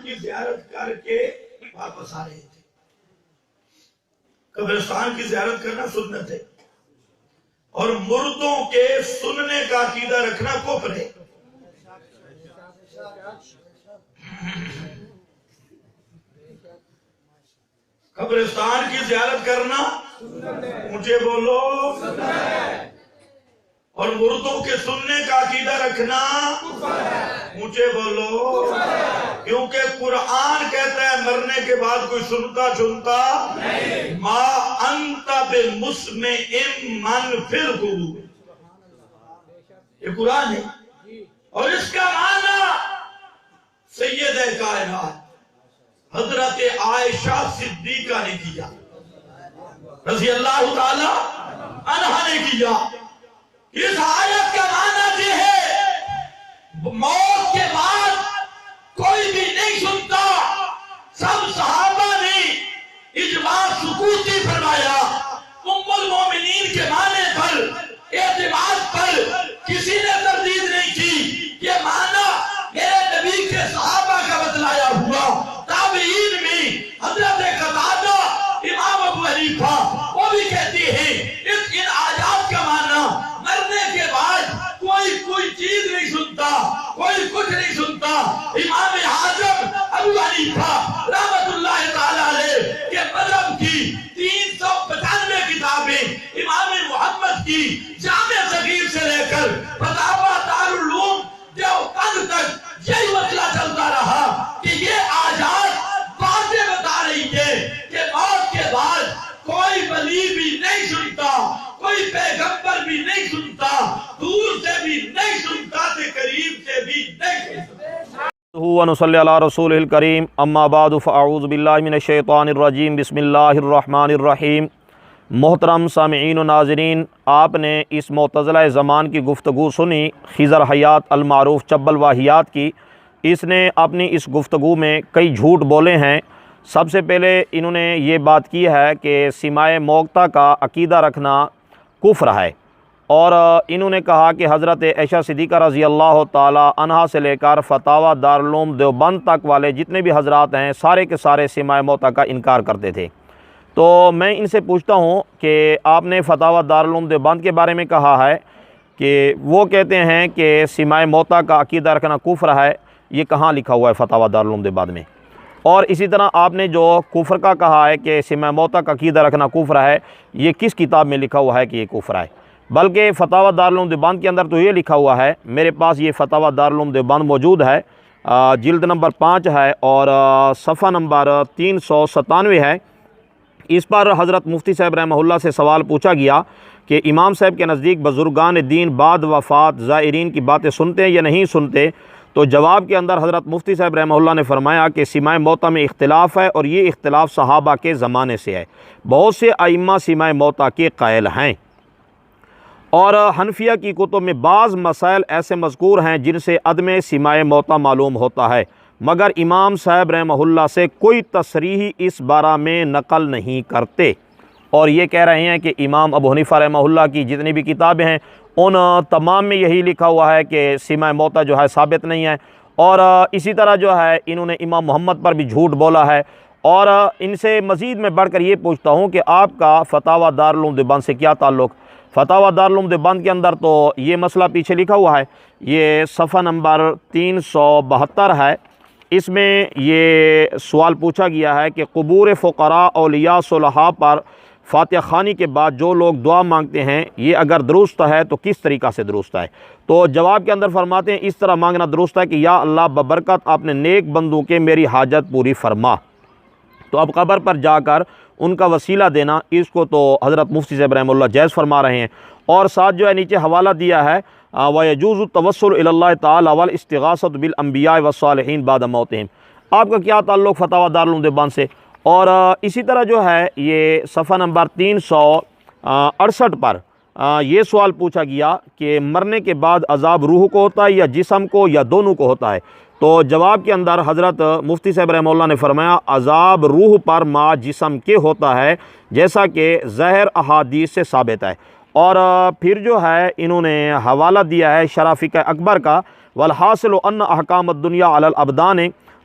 کی زیارت کر کے واپس آ رہے تھے. قبرستان کی زیارت کرنا سنت ہے، اور مردوں کے سننے کا عقیدہ رکھنا کفر ہے. قبرستان کی زیارت کرنا مجھے بولو، اور مردوں کے سننے کا عقیدہ رکھنا مجھے بولو. کیونکہ قرآن کہتا ہے مرنے کے بعد کوئی سنتا نہیں. ما انت بمسمع من فی القبور، یہ قرآن ہے. اور اس کا معنی سیدہ کائنات حضرت عائشہ صدیقہ نے کیا، رضی اللہ تعالی عنہا نے کیا. اس آیت کا معنی یہ ہے موت کے بعد کوئی بھی نہیں سنتا. سب صحابہ نے اجماع سکوتی فرمایا. ام المومنین کے معنی پر اعتماد پر کسی نے تردید نہیں کی. یہ معنی میرے نبی کے صحابہ کا بتلایا ہوا. تابعین میں حضرت قتادہ، امام ابو حنیفہ وہ بھی کہتی ہیں ان آیات کا معنی مرنے کے بعد کوئی چیز نہیں سنتا، کوئی کچھ نہیں سنتا. امام اعظم ابو حنیفہ رحمت اللہ تعالی علیہ کے مذہب کی 395 کتابیں، امام محمد کی جامع صغیر سے لے کر فتاوی دارالعلوم دیوبند تک یہی مسئلہ چلتا رہا کہ یہ آیات باتیں بتا رہی ہے کہ موت کے بعد کوئی ولی بھی نہیں سنتا، کوئی پیغمبر بھی نہیں سنتا، دور سے بھی نہیں سنتا، قریب سے بھی نہیں سنتا. ونصلی علی رسول الکریم. اما بعد فاعوذ باللہ من الشیطان الرجیم. بسم اللہ الرحمن الرحیم. محترم سامعین و ناظرین، آپ نے اس معتزلہ زمان کی گفتگو سنی، خضر حیات المعروف چبل واہیات کی. اس نے اپنی اس گفتگو میں کئی جھوٹ بولے ہیں. سب سے پہلے انہوں نے یہ بات کی ہے کہ سماع موقتا کا عقیدہ رکھنا کفر ہے، اور انہوں نے کہا کہ حضرت عائشہ صدیقہ رضی اللہ تعالی عنہا سے لے کر فتاوی دارالعلوم دیوبند تک والے جتنے بھی حضرات ہیں سارے کے سارے سماع موقتا کا انکار کرتے تھے. تو میں ان سے پوچھتا ہوں کہ آپ نے فتاوی دارالعلوم دیوبند کے بارے میں کہا ہے کہ وہ کہتے ہیں کہ سماع موقتا کا عقیدہ رکھنا کفر ہے. یہ کہاں لکھا ہوا ہے فتاوی دارالعلوم دیوبند میں؟ اور اسی طرح آپ نے جو کفر کا کہا ہے کہ سماع موقتا کا عقیدہ رکھنا کفر ہے، یہ کس کتاب میں لکھا ہوا ہے کہ یہ کفر ہے؟ بلکہ فتاوی دارالعلوم دیوبند کے اندر تو یہ لکھا ہوا ہے، میرے پاس یہ فتاوی دارالعلوم دیوبند موجود ہے، جلد نمبر 5 ہے اور صفحہ نمبر 397 ہے. اس پر حضرت مفتی صاحب رحمہ اللہ سے سوال پوچھا گیا کہ امام صاحب کے نزدیک بزرگان دین بعد وفات زائرین کی باتیں سنتے ہیں یا نہیں سنتے؟ تو جواب کے اندر حضرت مفتی صاحب رحمہ اللہ نے فرمایا کہ سماع موقتا میں اختلاف ہے، اور یہ اختلاف صحابہ کے زمانے سے ہے. بہت سے ائمہ سماع موقتا کے قائل ہیں، اور حنفیہ کی کتب میں بعض مسائل ایسے مذکور ہیں جن سے عدم سماع موقتا معلوم ہوتا ہے، مگر امام صاحب رحمہ اللہ سے کوئی تصریح اس بارے میں نقل نہیں کرتے. اور یہ کہہ رہے ہیں کہ امام ابو حنیفہ رحمہ اللہ کی جتنی بھی کتابیں ہیں ان تمام میں یہی لکھا ہوا ہے کہ سماع موقتا جو ہے ثابت نہیں ہے. اور اسی طرح جو ہے انہوں نے امام محمد پر بھی جھوٹ بولا ہے. اور ان سے مزید میں بڑھ کر یہ پوچھتا ہوں کہ آپ کا فتاوی دارالعلوم دیوبند سے کیا تعلق؟ فتاوی دارالعلوم دیوبند کے اندر تو یہ مسئلہ پیچھے لکھا ہوا ہے، یہ صفحہ نمبر 372 ہے. اس میں یہ سوال پوچھا گیا ہے کہ قبور فقراء اولیاء صلحاء پر فاتحہ خوانی کے بعد جو لوگ دعا مانگتے ہیں یہ اگر درست ہے تو کس طریقہ سے درست ہے؟ تو جواب کے اندر فرماتے ہیں اس طرح مانگنا درست ہے کہ یا اللہ ببرکت اپنے نیک بندوں کے میری حاجت پوری فرما. تو اب قبر پر جا کر ان کا وسیلہ دینا، اس کو تو حضرت مفتی صاحب رحمہ اللہ جائز فرما رہے ہیں. اور ساتھ جو ہے نیچے حوالہ دیا ہے وَيَجُوزُ التَّوَسُّلُ إِلَى اللَّهِ تَعَالَى وَالْإِسْتِغَاثَةُ بِالْأَنْبِيَاءِ وَالصَّالِحِينَ بَعْدَ مَوْتِهِمْ. آپ کا کیا تعلق فتاوی دارالعلوم دیوبند سے؟ اور اسی طرح جو ہے یہ صفحہ نمبر 368 پر یہ سوال پوچھا گیا کہ مرنے کے بعد عذاب روح کو ہوتا ہے یا جسم کو یا دونوں کو ہوتا ہے؟ تو جواب کے اندر حضرت مفتی صاحب رحمہ اللہ نے فرمایا عذاب روح پر ما جسم کے ہوتا ہے، جیسا کہ ظاہر احادیث سے ثابت ہے. اور پھر جو ہے انہوں نے حوالہ دیا ہے شرح فقہ اکبر کا، والحاصل ان احکام الدنیا علی الابدان